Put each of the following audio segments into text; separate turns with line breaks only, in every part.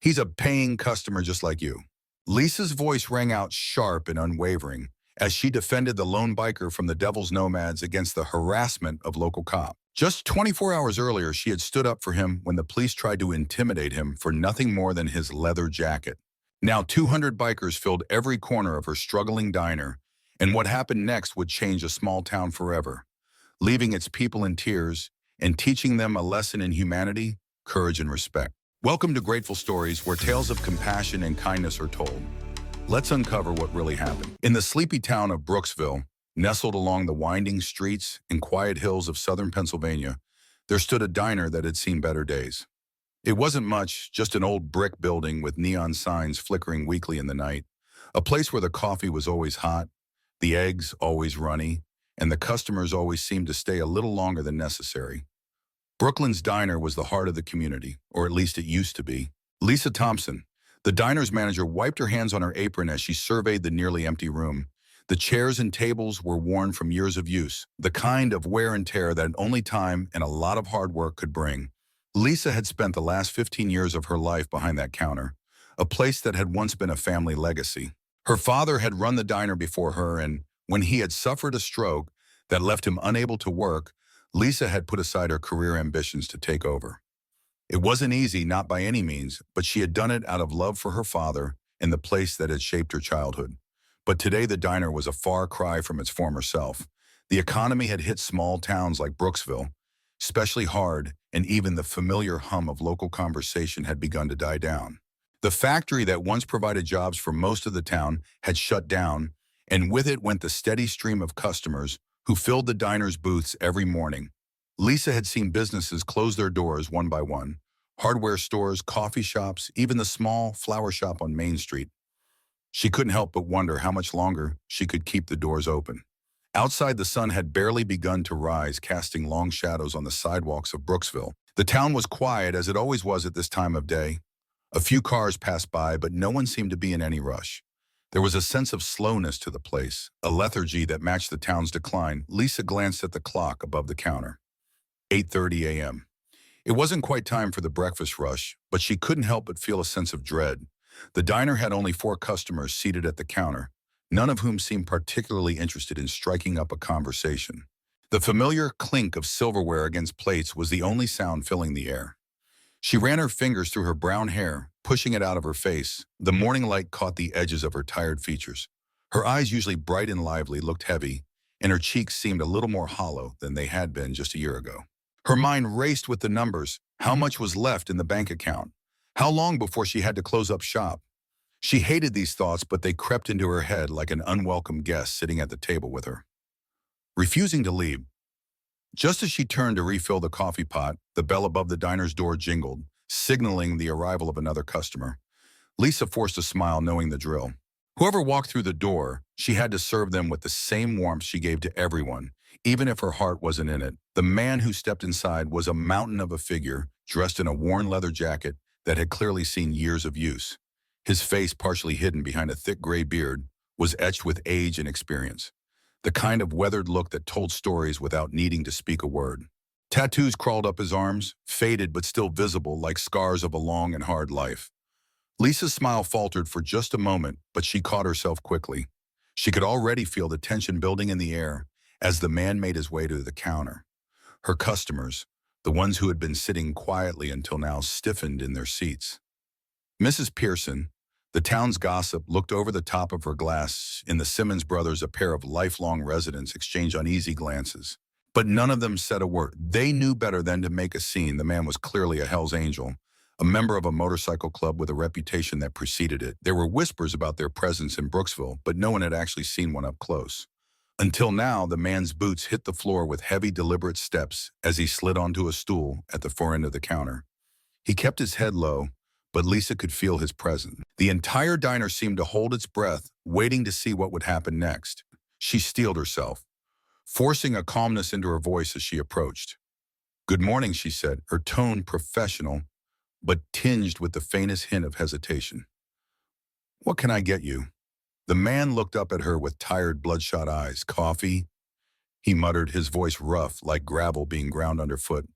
He's a paying customer just like you. Lisa's voice rang out sharp and unwavering as she defended the lone biker from the devil's Nomads against the harassment of local cop. Just 24 hours earlier, she had stood up for him when the police tried to intimidate him for nothing more than his leather jacket. Now 200 bikers filled every corner of her struggling diner, and what happened next would change a small town forever, leaving its people in tears and teaching them a lesson in humanity, courage, and respect. Welcome to Grateful Stories, where tales of compassion and kindness are told. Let's uncover what really happened. In the sleepy town of Brooksville, nestled along the winding streets and quiet hills of southern Pennsylvania, there stood a diner that had seen better days. It wasn't much, just an old brick building with neon signs flickering weakly in the night, a place where the coffee was always hot, the eggs always runny, and the customers always seemed to stay a little longer than necessary. Brooklyn's diner was the heart of the community, or at least it used to be. Lisa Thompson, the diner's manager, wiped her hands on her apron as she surveyed the nearly empty room. The chairs and tables were worn from years of use, the kind of wear and tear that only time and a lot of hard work could bring. Lisa had spent the last 15 years of her life behind that counter, a place that had once been a family legacy. Her father had run the diner before her, and when he had suffered a stroke that left him unable to work, Lisa had put aside her career ambitions to take over. It wasn't easy, not by any means, but she had done it out of love for her father and the place that had shaped her childhood. But today the diner was a far cry from its former self. The economy had hit small towns like Brooksville, especially hard, and even the familiar hum of local conversation had begun to die down. The factory that once provided jobs for most of the town had shut down, and with it went the steady stream of customers who filled the diner's booths every morning. Lisa had seen businesses close their doors one by one: hardware stores, coffee shops, even the small flower shop on Main Street. She couldn't help but wonder how much longer she could keep the doors open. Outside, the sun had barely begun to rise, casting long shadows on the sidewalks of Brooksville. The town was quiet, as it always was at this time of day. A few cars passed by, but no one seemed to be in any rush. There was a sense of slowness to the place, a lethargy that matched the town's decline. Lisa glanced at the clock above the counter. 8:30 a.m. It wasn't quite time for the breakfast rush, but she couldn't help but feel a sense of dread. The diner had only 4 customers seated at the counter, none of whom seemed particularly interested in striking up a conversation. The familiar clink of silverware against plates was the only sound filling the air. She ran her fingers through her brown hair, pushing it out of her face. The morning light caught the edges of her tired features. Her eyes, usually bright and lively, looked heavy, and her cheeks seemed a little more hollow than they had been just a year ago. Her mind raced with the numbers. How much was left in the bank account? How long before she had to close up shop? She hated these thoughts, but they crept into her head like an unwelcome guest sitting at the table with her. Refusing to leave, just as she turned to refill the coffee pot, the bell above the diner's door jingled, signaling the arrival of another customer. Lisa forced a smile, knowing the drill. Whoever walked through the door, she had to serve them with the same warmth she gave to everyone, even if her heart wasn't in it. The man who stepped inside was a mountain of a figure, dressed in a worn leather jacket that had clearly seen years of use. His face, partially hidden behind a thick gray beard, was etched with age and experience, the kind of weathered look that told stories without needing to speak a word. Tattoos crawled up his arms, faded but still visible like scars of a long and hard life. Lisa's smile faltered for just a moment, but she caught herself quickly. She could already feel the tension building in the air as the man made his way to the counter. Her customers, the ones who had been sitting quietly until now, stiffened in their seats. Mrs. Pearson, the town's gossip, looked over the top of her glass. In the Simmons brothers, a pair of lifelong residents, exchanged uneasy glances. But none of them said a word. They knew better than to make a scene. The man was clearly a Hell's Angel, a member of a motorcycle club with a reputation that preceded it. There were whispers about their presence in Brooksville, but no one had actually seen one up close. Until now, the man's boots hit the floor with heavy, deliberate steps as he slid onto a stool at the far end of the counter. He kept his head low, but Lisa could feel his presence. The entire diner seemed to hold its breath, waiting to see what would happen next. She steeled herself, forcing a calmness into her voice as she approached. "Good morning," she said, her tone professional, but tinged with the faintest hint of hesitation. "What can I get you?" The man looked up at her with tired, bloodshot eyes. "Coffee?" he muttered, his voice rough, like gravel being ground underfoot.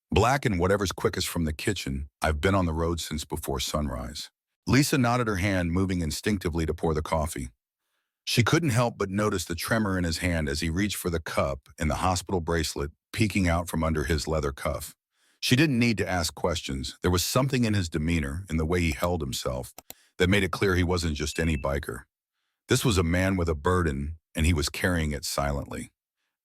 Black and whatever's quickest from the kitchen. I've been on the road since before sunrise. Lisa nodded her hand, moving instinctively to pour the coffee. She couldn't help but notice the tremor in his hand as he reached for the cup and the hospital bracelet peeking out from under his leather cuff. She didn't need to ask questions. There was something in his demeanor, in the way he held himself, that made it clear he wasn't just any biker. This was a man with a burden, and he was carrying it silently.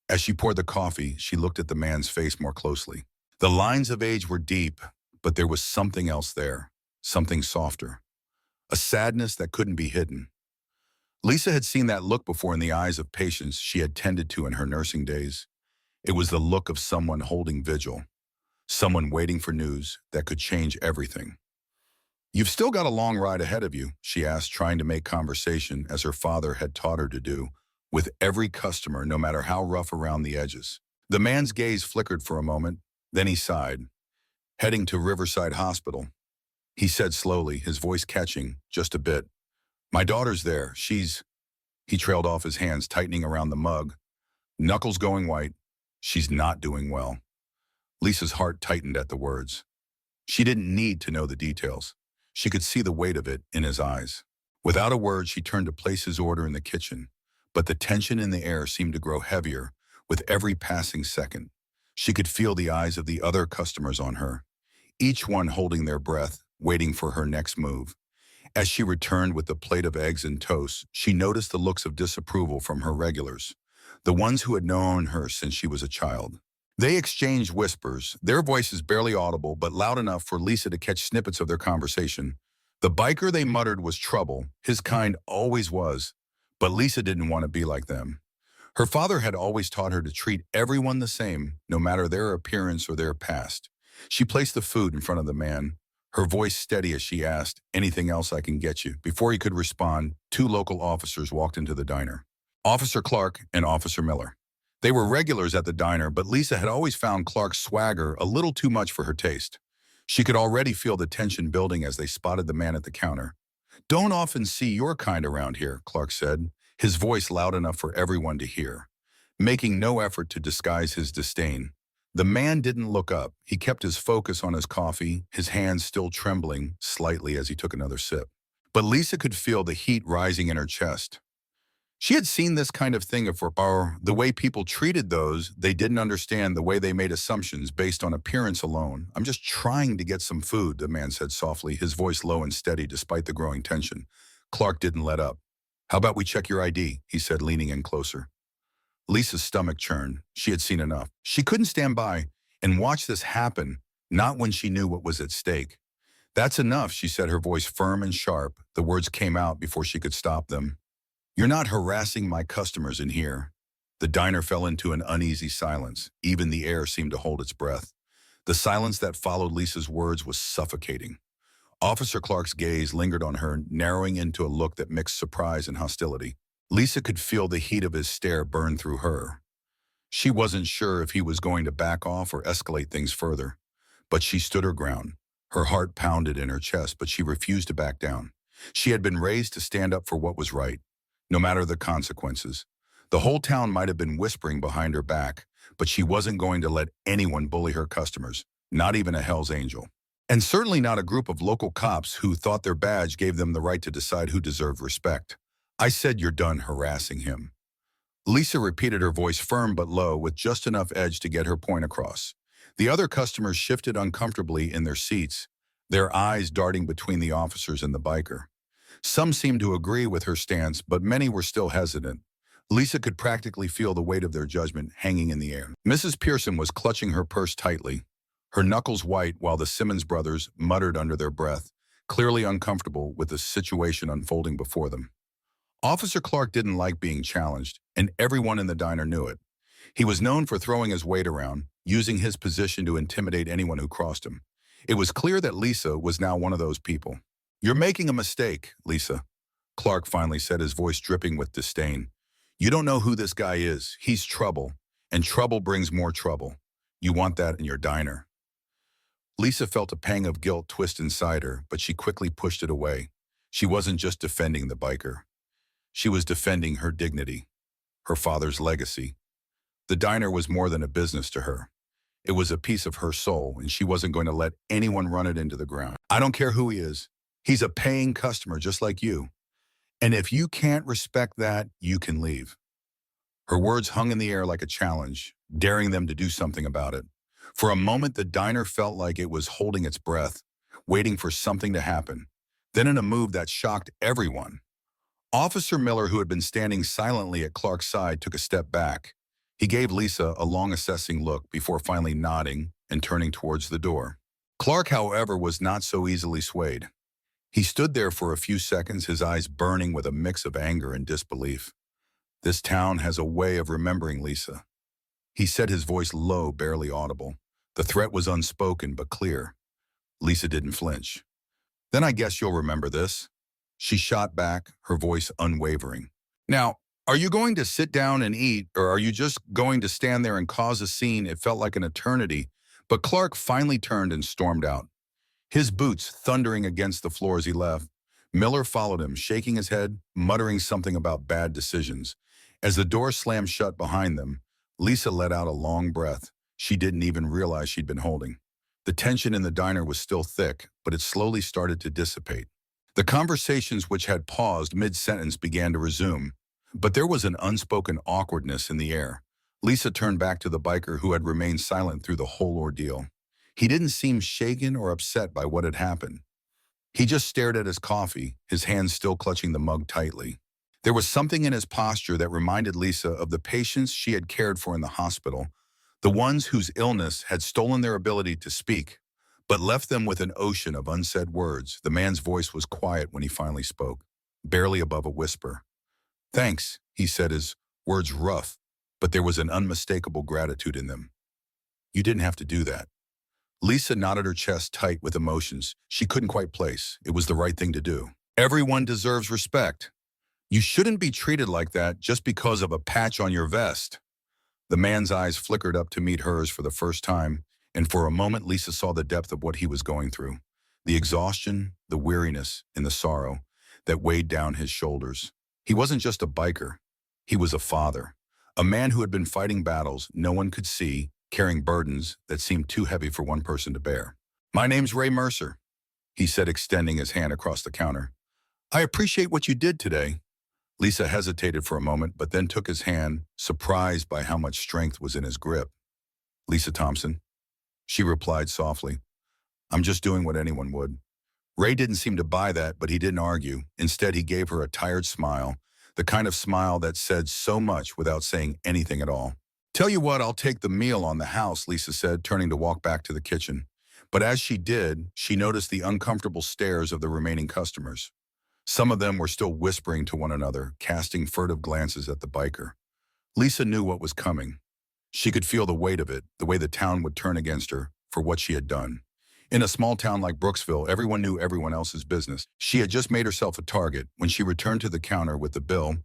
As she poured the coffee, she looked at the man's face more closely. The lines of age were deep, but there was something else there, something softer, a sadness that couldn't be hidden. Lisa had seen that look before in the eyes of patients she had tended to in her nursing days. It was the look of someone holding vigil, someone waiting for news that could change everything. "You've still got a long ride ahead of you," she asked, trying to make conversation as her father had taught her to do, with every customer, no matter how rough around the edges. The man's gaze flickered for a moment, then he sighed. "Heading to Riverside Hospital," he said slowly, his voice catching just a bit. "My daughter's there. She's—" He trailed off, his hands tightening around the mug, knuckles going white. "She's not doing well." Lisa's heart tightened at the words. She didn't need to know the details. She could see the weight of it in his eyes. Without a word, she turned to place his order in the kitchen, but the tension in the air seemed to grow heavier with every passing second. She could feel the eyes of the other customers on her, each one holding their breath, waiting for her next move. As she returned with the plate of eggs and toast, she noticed the looks of disapproval from her regulars, the ones who had known her since she was a child. They exchanged whispers, their voices barely audible but loud enough for Lisa to catch snippets of their conversation. The biker, they muttered, was trouble. His kind always was, but Lisa didn't want to be like them. Her father had always taught her to treat everyone the same, no matter their appearance or their past. She placed the food in front of the man, her voice steady as she asked, "Anything else I can get you?" Before he could respond, two local officers walked into the diner. Officer Clark and Officer Miller. They were regulars at the diner, but Lisa had always found Clark's swagger a little too much for her taste. She could already feel the tension building as they spotted the man at the counter. "Don't often see your kind around here," Clark said, his voice loud enough for everyone to hear, making no effort to disguise his disdain. The man didn't look up. He kept his focus on his coffee, his hands still trembling slightly as he took another sip. But Lisa could feel the heat rising in her chest. She had seen this kind of thing before, the way people treated those they didn't understand, the way they made assumptions based on appearance alone. "I'm just trying to get some food," the man said softly, his voice low and steady despite the growing tension. Clark didn't let up. "How about we check your ID?" he said, leaning in closer. Lisa's stomach churned. She had seen enough. She couldn't stand by and watch this happen, not when she knew what was at stake. "That's enough," she said, her voice firm and sharp. The words came out before she could stop them. "You're not harassing my customers in here." The diner fell into an uneasy silence. Even the air seemed to hold its breath. The silence that followed Lisa's words was suffocating. Officer Clark's gaze lingered on her, narrowing into a look that mixed surprise and hostility. Lisa could feel the heat of his stare burn through her. She wasn't sure if he was going to back off or escalate things further, but she stood her ground. Her heart pounded in her chest, but she refused to back down. She had been raised to stand up for what was right, no matter the consequences. The whole town might have been whispering behind her back, but she wasn't going to let anyone bully her customers, not even a Hell's Angel. And certainly not a group of local cops who thought their badge gave them the right to decide who deserved respect. "I said you're done harassing him." Lisa repeated, her voice firm but low, with just enough edge to get her point across. The other customers shifted uncomfortably in their seats, their eyes darting between the officers and the biker. Some seemed to agree with her stance, but many were still hesitant. Lisa could practically feel the weight of their judgment hanging in the air. Mrs. Pearson was clutching her purse tightly, her knuckles white, while the Simmons brothers muttered under their breath, clearly uncomfortable with the situation unfolding before them. Officer Clark didn't like being challenged, and everyone in the diner knew it. He was known for throwing his weight around, using his position to intimidate anyone who crossed him. It was clear that Lisa was now one of those people. "You're making a mistake, Lisa," Clark finally said, his voice dripping with disdain. "You don't know who this guy is. He's trouble, and trouble brings more trouble. You want that in your diner." Lisa felt a pang of guilt twist inside her, but she quickly pushed it away. She wasn't just defending the biker. She was defending her dignity, her father's legacy. The diner was more than a business to her. It was a piece of her soul, and she wasn't going to let anyone run it into the ground. I don't care who he is. He's a paying customer just like you. And if you can't respect that, you can leave. Her words hung in the air like a challenge, daring them to do something about it. For a moment, the diner felt like it was holding its breath, waiting for something to happen. Then in a move that shocked everyone, Officer Miller, who had been standing silently at Clark's side, took a step back. He gave Lisa a long assessing look before finally nodding and turning towards the door. Clark, however, was not so easily swayed. He stood there for a few seconds, his eyes burning with a mix of anger and disbelief. This town has a way of remembering Lisa. He said, his voice low, barely audible. The threat was unspoken but clear. Lisa didn't flinch. Then I guess you'll remember this. She shot back, her voice unwavering. Now, are you going to sit down and eat, or are you just going to stand there and cause a scene? It felt like an eternity, but Clark finally turned and stormed out, his boots thundering against the floor as he left. Miller followed him, shaking his head, muttering something about bad decisions. As the door slammed shut behind them, Lisa let out a long breath she didn't even realize she'd been holding. The tension in the diner was still thick, but it slowly started to dissipate. The conversations which had paused mid-sentence began to resume, but there was an unspoken awkwardness in the air. Lisa turned back to the biker who had remained silent through the whole ordeal. He didn't seem shaken or upset by what had happened. He just stared at his coffee, his hands still clutching the mug tightly. There was something in his posture that reminded Lisa of the patients she had cared for in the hospital, the ones whose illness had stolen their ability to speak, but left them with an ocean of unsaid words. The man's voice was quiet when he finally spoke, barely above a whisper. "Thanks," he said, his words rough, but there was an unmistakable gratitude in them. "You didn't have to do that." Lisa nodded, her chest tight with emotions she couldn't quite place. It was the right thing to do. Everyone deserves respect. You shouldn't be treated like that just because of a patch on your vest. The man's eyes flickered up to meet hers for the first time, and for a moment Lisa saw the depth of what he was going through. The exhaustion, the weariness, and the sorrow that weighed down his shoulders. He wasn't just a biker. He was a father. A man who had been fighting battles no one could see, carrying burdens that seemed too heavy for one person to bear. "My name's Ray Mercer," he said, extending his hand across the counter. "I appreciate what you did today." Lisa hesitated for a moment, but then took his hand, surprised by how much strength was in his grip. "Lisa Thompson," she replied softly. "I'm just doing what anyone would." Ray didn't seem to buy that, but he didn't argue. Instead, he gave her a tired smile, the kind of smile that said so much without saying anything at all. "Tell you what, I'll take the meal on the house," Lisa said, turning to walk back to the kitchen. But as she did, she noticed the uncomfortable stares of the remaining customers. Some of them were still whispering to one another, casting furtive glances at the biker. Lisa knew what was coming. She could feel the weight of it, the way the town would turn against her for what she had done. In a small town like Brooksville, everyone knew everyone else's business. She had just made herself a target. When she returned to the counter with the bill,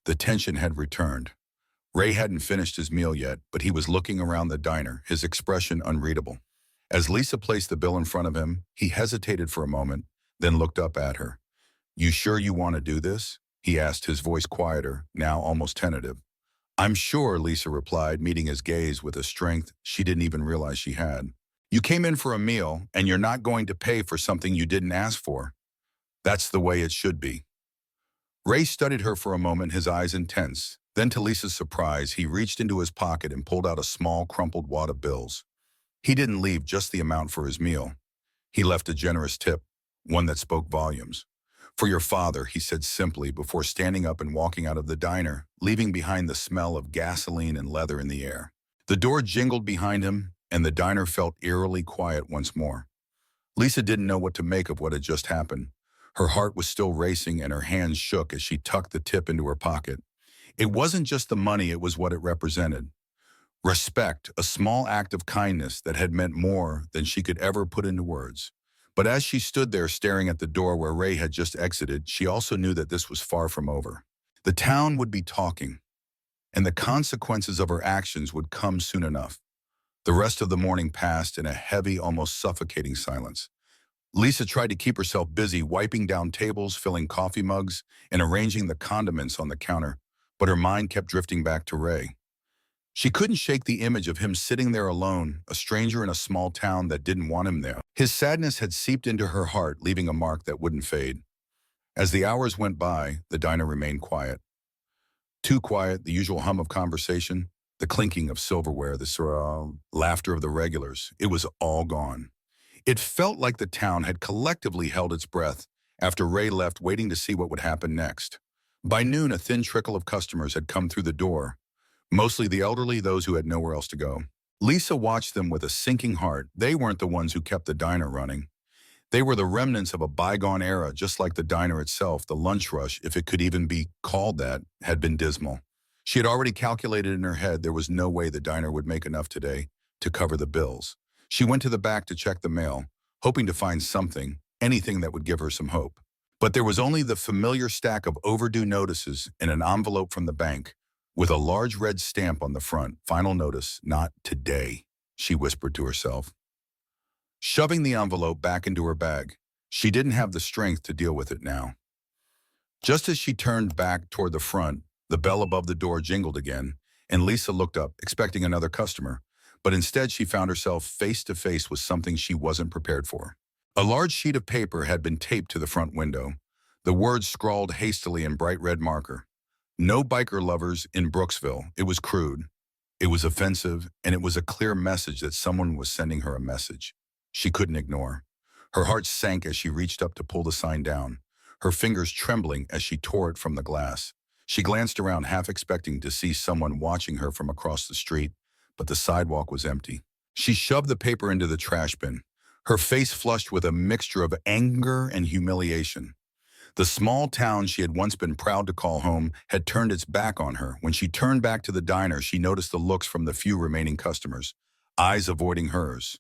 the tension had returned. Ray hadn't finished his meal yet, but he was looking around the diner, his expression unreadable. As Lisa placed the bill in front of him, he hesitated for a moment, then looked up at her. "You sure you want to do this?" he asked, his voice quieter, now almost tentative. "I'm sure," Lisa replied, meeting his gaze with a strength she didn't even realize she had. "You came in for a meal, and you're not going to pay for something you didn't ask for. That's the way it should be." Ray studied her for a moment, his eyes intense. Then, to Lisa's surprise, he reached into his pocket and pulled out a small, crumpled wad of bills. He didn't leave just the amount for his meal. He left a generous tip, one that spoke volumes. "For your father," he said simply before standing up and walking out of the diner, leaving behind the smell of gasoline and leather in the air. The door jingled behind him, and the diner felt eerily quiet once more. Lisa didn't know what to make of what had just happened. Her heart was still racing and her hands shook as she tucked the tip into her pocket. It wasn't just the money, it was what it represented. Respect, a small act of kindness that had meant more than she could ever put into words. But as she stood there staring at the door where Ray had just exited, she also knew that this was far from over. The town would be talking, and the consequences of her actions would come soon enough. The rest of the morning passed in a heavy, almost suffocating silence. Lisa tried to keep herself busy, wiping down tables, filling coffee mugs, and arranging the condiments on the counter, but her mind kept drifting back to Ray. She couldn't shake the image of him sitting there alone, a stranger in a small town that didn't want him there. His sadness had seeped into her heart, leaving a mark that wouldn't fade. As the hours went by, the diner remained quiet. Too quiet, the usual hum of conversation, the clinking of silverware, the laughter of the regulars. It was all gone. It felt like the town had collectively held its breath after Ray left, waiting to see what would happen next. By noon, a thin trickle of customers had come through the door, mostly the elderly, those who had nowhere else to go. Lisa watched them with a sinking heart. They weren't the ones who kept the diner running. They were the remnants of a bygone era, just like the diner itself. The lunch rush, if it could even be called that, had been dismal. She had already calculated in her head there was no way the diner would make enough today to cover the bills. She went to the back to check the mail, hoping to find something, anything that would give her some hope. But there was only the familiar stack of overdue notices in an envelope from the bank, with a large red stamp on the front. Final notice, not today, she whispered to herself. Shoving the envelope back into her bag, she didn't have the strength to deal with it now. Just as she turned back toward the front, the bell above the door jingled again, and Lisa looked up, expecting another customer. But instead, she found herself face to face with something she wasn't prepared for. A large sheet of paper had been taped to the front window, the words scrawled hastily in bright red marker. No biker lovers in Brooksville. It was crude. It was offensive, and it was a clear message that someone was sending her a message she couldn't ignore. Her heart sank as she reached up to pull the sign down, her fingers trembling as she tore it from the glass. She glanced around, half expecting to see someone watching her from across the street, but the sidewalk was empty. She shoved the paper into the trash bin, her face flushed with a mixture of anger and humiliation. The small town she had once been proud to call home had turned its back on her. When she turned back to the diner, she noticed the looks from the few remaining customers, eyes avoiding hers.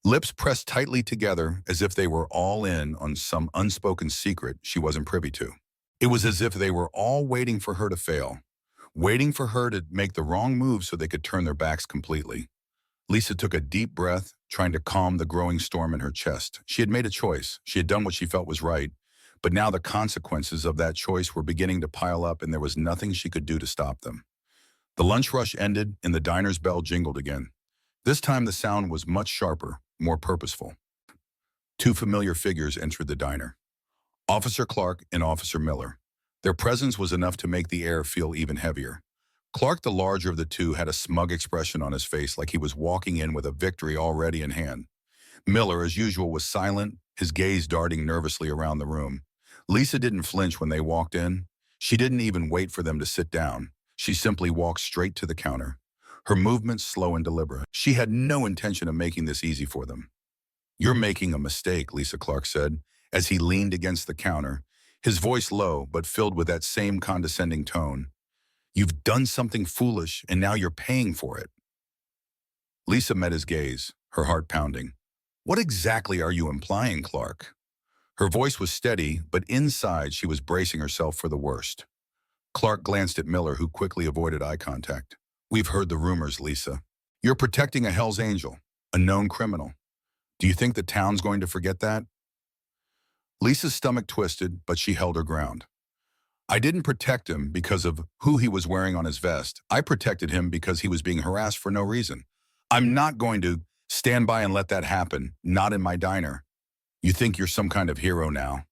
Lips pressed tightly together as if they were all in on some unspoken secret she wasn't privy to. It was as if they were all waiting for her to fail, waiting for her to make the wrong move so they could turn their backs completely. Lisa took a deep breath, trying to calm the growing storm in her chest. She had made a choice. She had done what she felt was right, but now the consequences of that choice were beginning to pile up, and there was nothing she could do to stop them. The lunch rush ended, and the diner's bell jingled again. This time the sound was much sharper, more purposeful. Two familiar figures entered the diner. Officer Clark and Officer Miller. Their presence was enough to make the air feel even heavier. Clark, the larger of the two, had a smug expression on his face, like he was walking in with a victory already in hand. Miller, as usual, was silent, his gaze darting nervously around the room. Lisa didn't flinch when they walked in. She didn't even wait for them to sit down. She simply walked straight to the counter, her movements slow and deliberate. She had no intention of making this easy for them. "You're making a mistake," Lisa Clark said, as he leaned against the counter, his voice low but filled with that same condescending tone. "You've done something foolish, and now you're paying for it." Lisa met his gaze, her heart pounding. "What exactly are you implying, Clark?" Her voice was steady, but inside she was bracing herself for the worst. Clark glanced at Miller, who quickly avoided eye contact. "We've heard the rumors, Lisa. You're protecting a Hell's Angel, a known criminal. Do you think the town's going to forget that?" Lisa's stomach twisted, but she held her ground. "I didn't protect him because of who he was wearing on his vest. I protected him because he was being harassed for no reason. I'm not going to stand by and let that happen, not in my diner." "You think you're some kind of hero now?"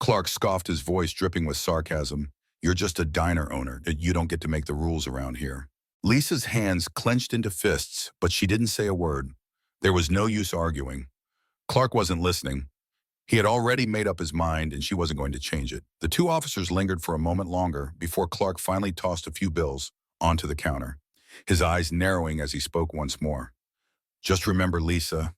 Clark scoffed, his voice dripping with sarcasm. "You're just a diner owner. You don't get to make the rules around here." Lisa's hands clenched into fists, but she didn't say a word. There was no use arguing. Clark wasn't listening. He had already made up his mind, and she wasn't going to change it. The two officers lingered for a moment longer before Clark finally tossed a few bills onto the counter, his eyes narrowing as he spoke once more. "Just remember, Lisa,"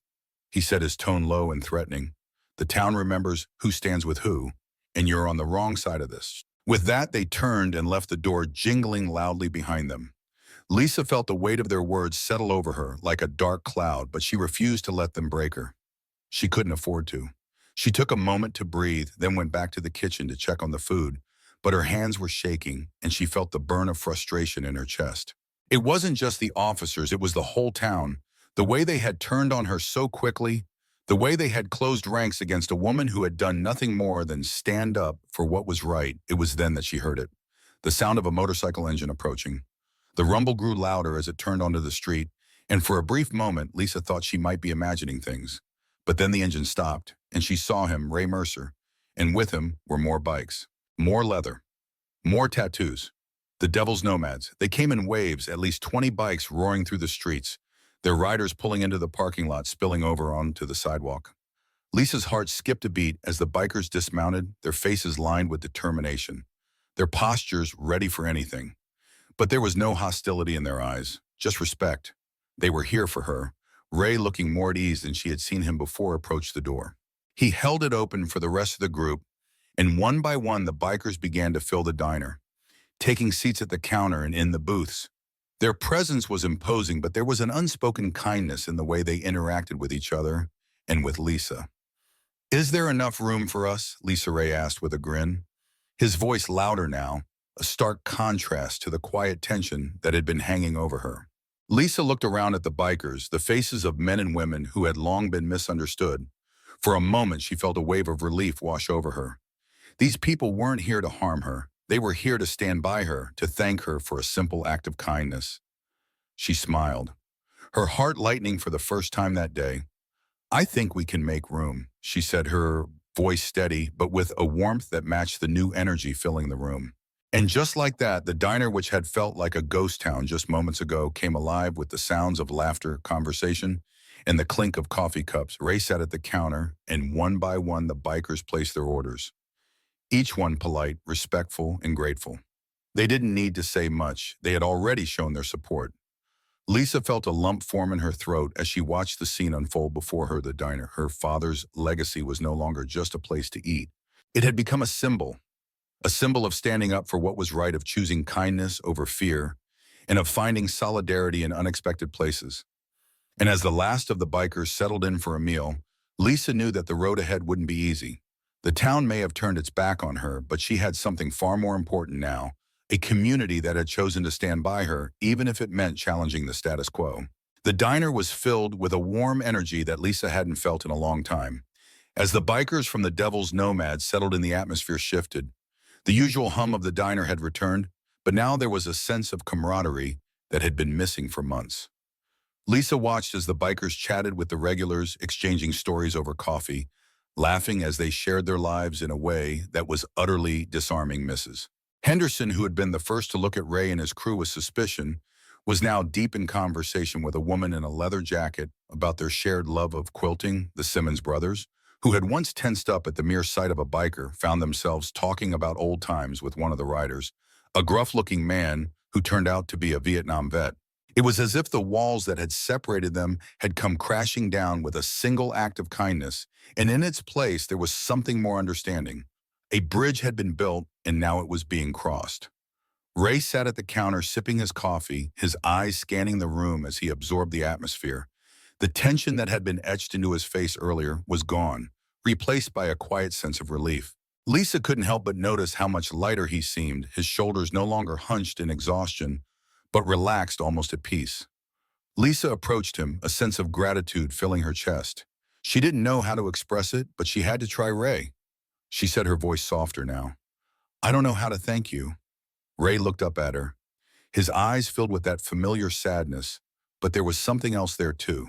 he said, his tone low and threatening. "The town remembers who stands with who, and you're on the wrong side of this." With that, they turned and left the door jingling loudly behind them. Lisa felt the weight of their words settle over her like a dark cloud, but she refused to let them break her. She couldn't afford to. She took a moment to breathe, then went back to the kitchen to check on the food, but her hands were shaking, and she felt the burn of frustration in her chest. It wasn't just the officers, it was the whole town. The way they had turned on her so quickly, the way they had closed ranks against a woman who had done nothing more than stand up for what was right. It was then that she heard it. The sound of a motorcycle engine approaching. The rumble grew louder as it turned onto the street, and for a brief moment, Lisa thought she might be imagining things. But then the engine stopped, and she saw him, Ray Mercer, and with him were more bikes, more leather, more tattoos. The Devil's Nomads. They came in waves, at least 20 bikes roaring through the streets, their riders pulling into the parking lot, spilling over onto the sidewalk. Lisa's heart skipped a beat as the bikers dismounted, their faces lined with determination, their postures ready for anything. But there was no hostility in their eyes, just respect. They were here for her, Ray looking more at ease than she had seen him before approach the door. He held it open for the rest of the group, and one by one the bikers began to fill the diner, taking seats at the counter and in the booths. Their presence was imposing, but there was an unspoken kindness in the way they interacted with each other and with Lisa. "Is there enough room for us?" Lisa Ray asked with a grin, his voice louder now, a stark contrast to the quiet tension that had been hanging over her. Lisa looked around at the bikers, the faces of men and women who had long been misunderstood. For a moment, she felt a wave of relief wash over her. These people weren't here to harm her. They were here to stand by her, to thank her for a simple act of kindness. She smiled, her heart lightening for the first time that day. "I think we can make room," she said, her voice steady, but with a warmth that matched the new energy filling the room. And just like that, the diner, which had felt like a ghost town just moments ago, came alive with the sounds of laughter, conversation, and the clink of coffee cups. Ray sat at the counter, and one by one the bikers placed their orders, each one polite, respectful, and grateful. They didn't need to say much. They had already shown their support. Lisa felt a lump form in her throat as she watched the scene unfold before her. The diner, her father's legacy, was no longer just a place to eat. It had become a symbol of standing up for what was right, of choosing kindness over fear, and of finding solidarity in unexpected places. And as the last of the bikers settled in for a meal, Lisa knew that the road ahead wouldn't be easy. The town may have turned its back on her, but she had something far more important now, a community that had chosen to stand by her, even if it meant challenging the status quo. The diner was filled with a warm energy that Lisa hadn't felt in a long time. As the bikers from the Devil's Nomads settled in, the atmosphere shifted. The usual hum of the diner had returned, but now there was a sense of camaraderie that had been missing for months. Lisa watched as the bikers chatted with the regulars, exchanging stories over coffee, laughing as they shared their lives in a way that was utterly disarming. Mrs. Henderson, who had been the first to look at Ray and his crew with suspicion, was now deep in conversation with a woman in a leather jacket about their shared love of quilting. The Simmons brothers, who had once tensed up at the mere sight of a biker, found themselves talking about old times with one of the riders, a gruff-looking man who turned out to be a Vietnam vet. It was as if the walls that had separated them had come crashing down with a single act of kindness, and in its place there was something more understanding. A bridge had been built, and now it was being crossed. Ray sat at the counter sipping his coffee, his eyes scanning the room as he absorbed the atmosphere. The tension that had been etched into his face earlier was gone, replaced by a quiet sense of relief. Lisa couldn't help but notice how much lighter he seemed, his shoulders no longer hunched in exhaustion, but relaxed, almost at peace. Lisa approached him, a sense of gratitude filling her chest. She didn't know how to express it, but she had to try. "Ray," she said, her voice softer now, "I don't know how to thank you." Ray looked up at her, his eyes filled with that familiar sadness, but there was something else there too,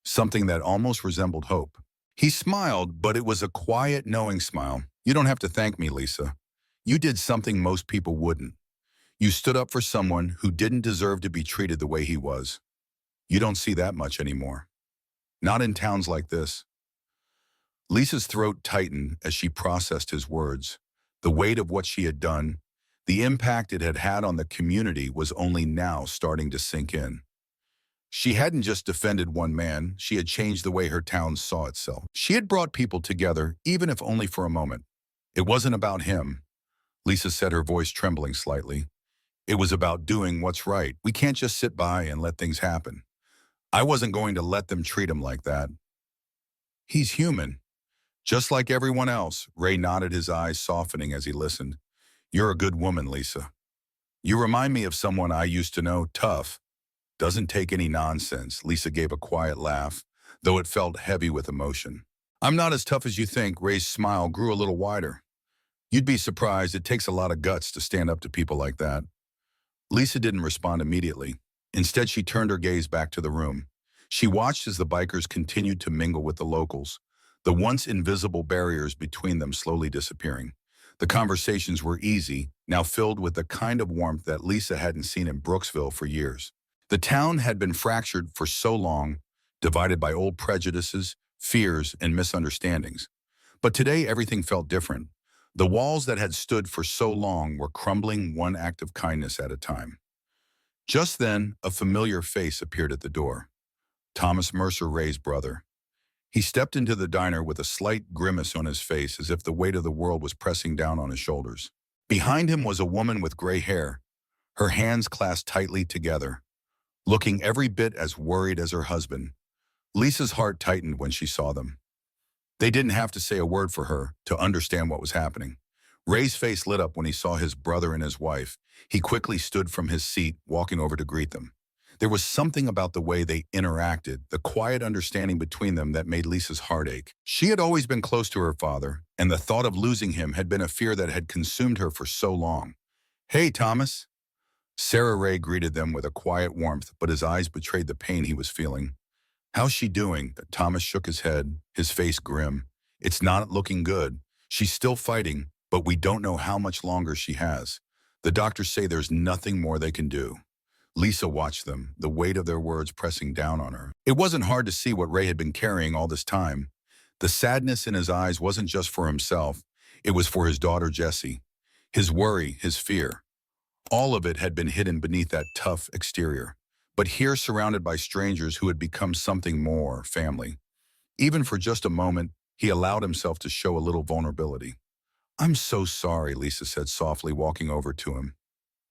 something that almost resembled hope. He smiled, but it was a quiet, knowing smile. "You don't have to thank me, Lisa. You did something most people wouldn't. You stood up for someone who didn't deserve to be treated the way he was. You don't see that much anymore. Not in towns like this." Lisa's throat tightened as she processed his words. The weight of what she had done, the impact it had had on the community, was only now starting to sink in. She hadn't just defended one man, she had changed the way her town saw itself. She had brought people together, even if only for a moment. It wasn't about him, Lisa said, her voice trembling slightly. It was about doing what's right. We can't just sit by and let things happen. I wasn't going to let them treat him like that. He's human, just like everyone else. Ray nodded, his eyes softening as he listened. You're a good woman, Lisa. You remind me of someone I used to know, tough. Doesn't take any nonsense. Lisa gave a quiet laugh, though it felt heavy with emotion. I'm not as tough as you think. Ray's smile grew a little wider. You'd be surprised. It takes a lot of guts to stand up to people like that. Lisa didn't respond immediately. Instead, she turned her gaze back to the room. She watched as the bikers continued to mingle with the locals, the once invisible barriers between them slowly disappearing. The conversations were easy, now filled with the kind of warmth that Lisa hadn't seen in Brooksville for years. The town had been fractured for so long, divided by old prejudices, fears, and misunderstandings. But today everything felt different. The walls that had stood for so long were crumbling one act of kindness at a time. Just then, a familiar face appeared at the door. Thomas Mercer, Ray's brother. He stepped into the diner with a slight grimace on his face as if the weight of the world was pressing down on his shoulders. Behind him was a woman with gray hair, her hands clasped tightly together, looking every bit as worried as her husband. Lisa's heart tightened when she saw them. They didn't have to say a word for her to understand what was happening. Ray's face lit up when he saw his brother and his wife. He quickly stood from his seat, walking over to greet them. There was something about the way they interacted, the quiet understanding between them that made Lisa's heart ache. She had always been close to her father, and the thought of losing him had been a fear that had consumed her for so long. "Hey, Thomas." Sarah Ray greeted them with a quiet warmth, but his eyes betrayed the pain he was feeling. "How's she doing?" Thomas shook his head, his face grim. "It's not looking good. She's still fighting, but we don't know how much longer she has. The doctors say there's nothing more they can do." Lisa watched them, the weight of their words pressing down on her. It wasn't hard to see what Ray had been carrying all this time. The sadness in his eyes wasn't just for himself, it was for his daughter Jessie. His worry, his fear. All of it had been hidden beneath that tough exterior. But here, surrounded by strangers who had become something more, family. Even for just a moment, he allowed himself to show a little vulnerability. "I'm so sorry," Lisa said softly, walking over to him.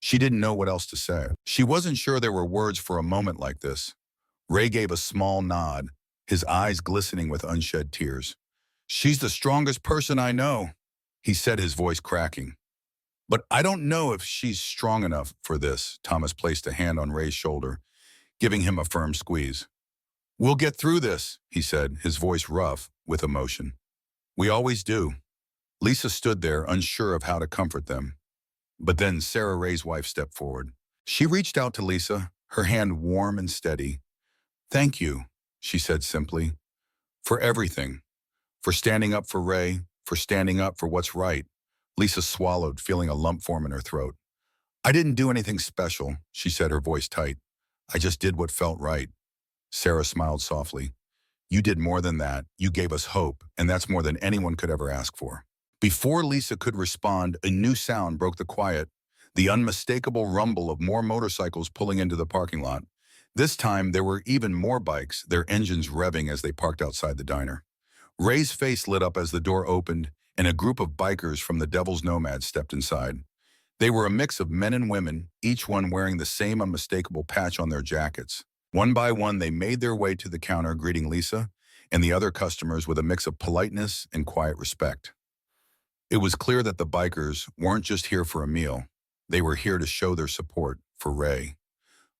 She didn't know what else to say. She wasn't sure there were words for a moment like this. Ray gave a small nod, his eyes glistening with unshed tears. "She's the strongest person I know," he said, his voice cracking. "But I don't know if she's strong enough for this." Thomas placed a hand on Ray's shoulder, giving him a firm squeeze. "We'll get through this," he said, his voice rough with emotion. "We always do." Lisa stood there, unsure of how to comfort them. But then Sarah Ray's wife stepped forward. She reached out to Lisa, her hand warm and steady. "Thank you," she said simply, "for everything. For standing up for Ray, for standing up for what's right." Lisa swallowed, feeling a lump form in her throat. "I didn't do anything special," she said, her voice tight. "I just did what felt right." Sarah smiled softly. "You did more than that. You gave us hope, and that's more than anyone could ever ask for." Before Lisa could respond, a new sound broke the quiet, the unmistakable rumble of more motorcycles pulling into the parking lot. This time, there were even more bikes, their engines revving as they parked outside the diner. Ray's face lit up as the door opened, and a group of bikers from the Devil's Nomads stepped inside. They were a mix of men and women, each one wearing the same unmistakable patch on their jackets. One by one, they made their way to the counter, greeting Lisa and the other customers with a mix of politeness and quiet respect. It was clear that the bikers weren't just here for a meal. They were here to show their support for Ray,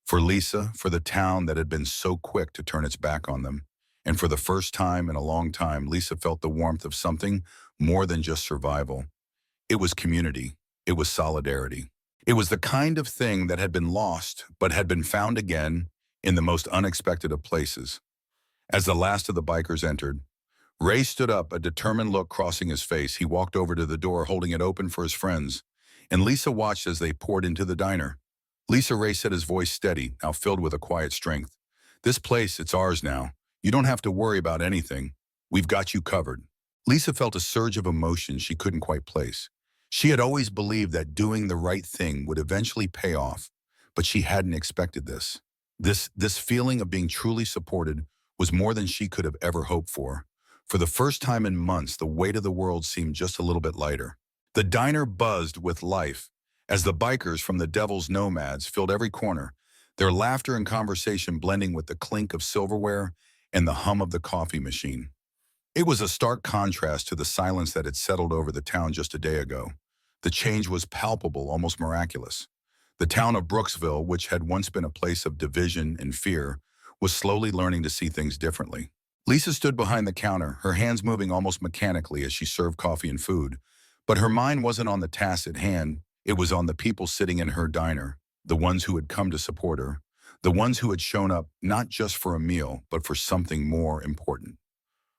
for Lisa, for the town that had been so quick to turn its back on them. And for the first time in a long time, Lisa felt the warmth of something more than just survival. It was community. It was solidarity. It was the kind of thing that had been lost, but had been found again in the most unexpected of places. As the last of the bikers entered, Ray stood up, a determined look crossing his face. He walked over to the door, holding it open for his friends, and Lisa watched as they poured into the diner. "Lisa," Ray said, his voice steady, now filled with a quiet strength. "This place, it's ours now. You don't have to worry about anything. We've got you covered." Lisa felt a surge of emotion she couldn't quite place. She had always believed that doing the right thing would eventually pay off, but she hadn't expected this. This feeling of being truly supported was more than she could have ever hoped for. For the first time in months, the weight of the world seemed just a little bit lighter. The diner buzzed with life as the bikers from the Devil's Nomads filled every corner, their laughter and conversation blending with the clink of silverware and the hum of the coffee machine. It was a stark contrast to the silence that had settled over the town just a day ago. The change was palpable, almost miraculous. The town of Brooksville, which had once been a place of division and fear, was slowly learning to see things differently. Lisa stood behind the counter, her hands moving almost mechanically as she served coffee and food. But her mind wasn't on the task at hand, it was on the people sitting in her diner. the ones who had come to support her, the ones who had shown up not just for a meal, but for something more important.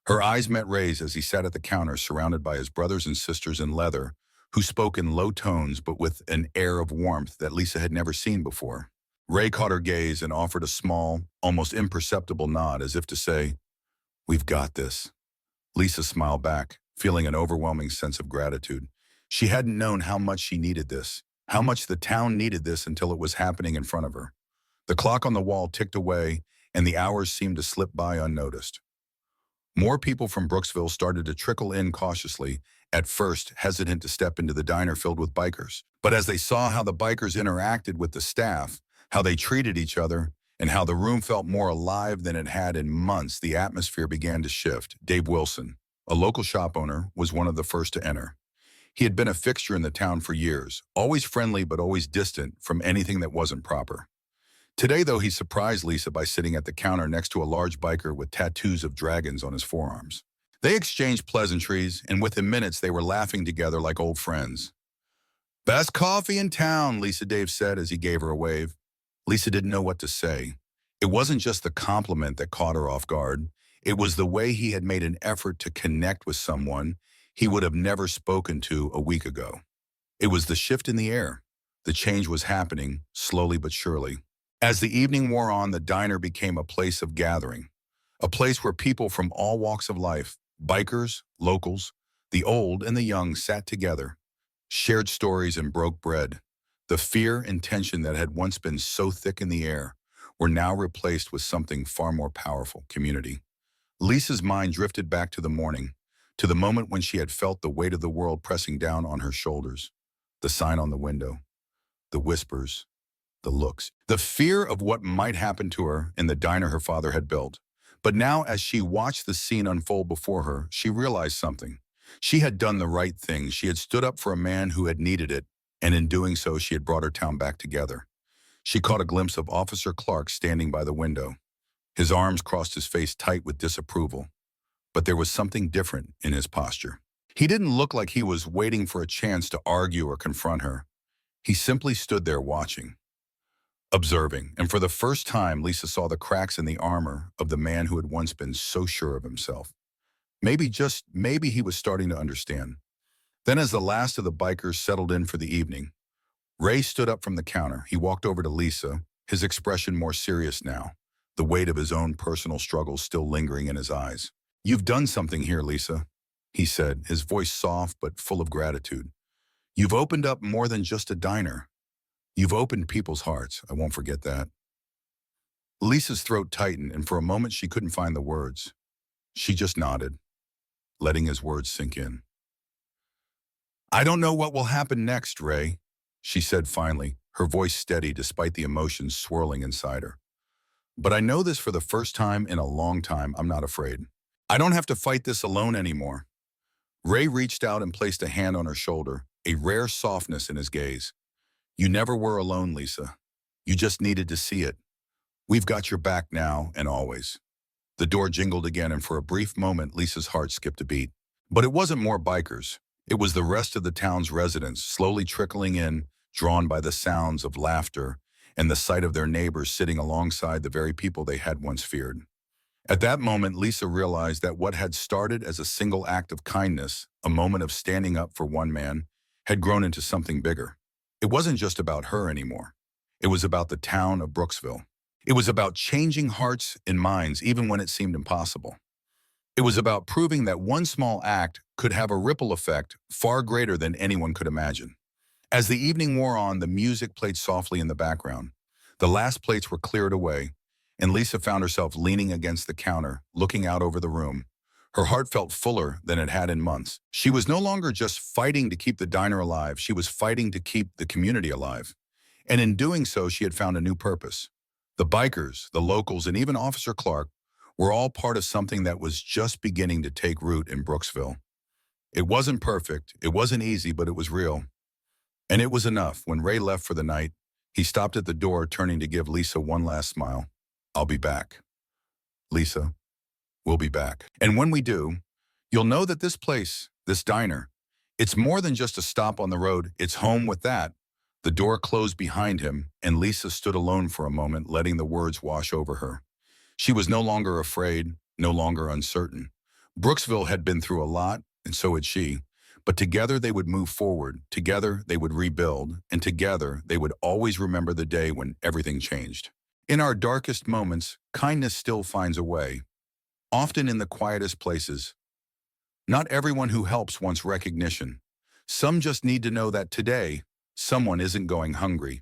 Her eyes met Ray's as he sat at the counter surrounded by his brothers and sisters in leather, who spoke in low tones but with an air of warmth that Lisa had never seen before. Ray caught her gaze and offered a small, almost imperceptible nod as if to say, "We've got this." Lisa smiled back, feeling an overwhelming sense of gratitude. She hadn't known how much she needed this, how much the town needed this until it was happening in front of her. The clock on the wall ticked away, and the hours seemed to slip by unnoticed. More people from Brooksville started to trickle in cautiously, at first hesitant to step into the diner filled with bikers. But as they saw how the bikers interacted with the staff, how they treated each other, and how the room felt more alive than it had in months, the atmosphere began to shift. Dave Wilson, a local shop owner, was one of the first to enter. He had been a fixture in the town for years, always friendly but always distant from anything that wasn't proper. Today, though, he surprised Lisa by sitting at the counter next to a large biker with tattoos of dragons on his forearms. They exchanged pleasantries, and within minutes they were laughing together like old friends. "Best coffee in town," Lisa Dave said as he gave her a wave. Lisa didn't know what to say. It wasn't just the compliment that caught her off guard. It was the way he had made an effort to connect with someone he would have never spoken to a week ago. It was the shift in the air. The change was happening, slowly but surely. As the evening wore on, the diner became a place of gathering, a place where people from all walks of life, bikers, locals, the old and the young sat together, shared stories and broke bread. The fear and tension that had once been so thick in the air were now replaced with something far more powerful: community. Lisa's mind drifted back to the morning, to the moment when she had felt the weight of the world pressing down on her shoulders, the sign on the window, the whispers, the looks, the fear of what might happen to her in the diner her father had built. But now, as she watched the scene unfold before her, she realized something. She had done the right thing. She had stood up for a man who had needed it, and in doing so, she had brought her town back together. She caught a glimpse of Officer Clark standing by the window. His arms crossed, his face tight with disapproval. But there was something different in his posture. He didn't look like he was waiting for a chance to argue or confront her. He simply stood there watching, observing, and for the first time, Lisa saw the cracks in the armor of the man who had once been so sure of himself. Maybe, just maybe, he was starting to understand. Then, as the last of the bikers settled in for the evening, Ray stood up from the counter. He walked over to Lisa, his expression more serious now, the weight of his own personal struggles still lingering in his eyes. "You've done something here, Lisa," he said, his voice soft but full of gratitude. "You've opened up more than just a diner. You've opened people's hearts. I won't forget that." Lisa's throat tightened, and for a moment she couldn't find the words. She just nodded, letting his words sink in. "I don't know what will happen next, Ray," she said finally, her voice steady despite the emotions swirling inside her. "But I know this for the first time in a long time. I'm not afraid. I don't have to fight this alone anymore." Ray reached out and placed a hand on her shoulder, a rare softness in his gaze. "You never were alone, Lisa. You just needed to see it. We've got your back now and always." The door jingled again, and for a brief moment, Lisa's heart skipped a beat. But it wasn't more bikers. It was the rest of the town's residents, slowly trickling in, drawn by the sounds of laughter and the sight of their neighbors sitting alongside the very people they had once feared. At that moment, Lisa realized that what had started as a single act of kindness, a moment of standing up for one man, had grown into something bigger. It wasn't just about her anymore. It was about the town of Brooksville. It was about changing hearts and minds even when it seemed impossible. It was about proving that one small act could have a ripple effect far greater than anyone could imagine. As the evening wore on, the music played softly in the background. The last plates were cleared away, and Lisa found herself leaning against the counter, looking out over the room. Her heart felt fuller than it had in months. She was no longer just fighting to keep the diner alive, she was fighting to keep the community alive. And in doing so, she had found a new purpose. The bikers, the locals, and even Officer Clark were all part of something that was just beginning to take root in Brooksville. It wasn't perfect, it wasn't easy, but it was real. And it was enough. When Ray left for the night, he stopped at the door, turning to give Lisa one last smile. "I'll be back. Lisa, we'll be back. And when we do, you'll know that this place, this diner, it's more than just a stop on the road. It's home with that. The door closed behind him, and Lisa stood alone for a moment, letting the words wash over her. She was no longer afraid, no longer uncertain. Brooksville had been through a lot, and so had she. But together they would move forward, together they would rebuild, and together they would always remember the day when everything changed. In our darkest moments, kindness still finds a way, often in the quietest places. Not everyone who helps wants recognition. Some just need to know that today, someone isn't going hungry.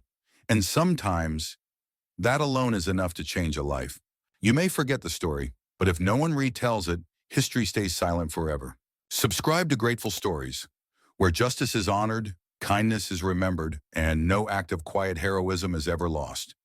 And sometimes, that alone is enough to change a life. You may forget the story, but if no one retells it, history stays silent forever. Subscribe to Grateful Stories, where justice is honored, kindness is remembered, and no act of quiet heroism is ever lost.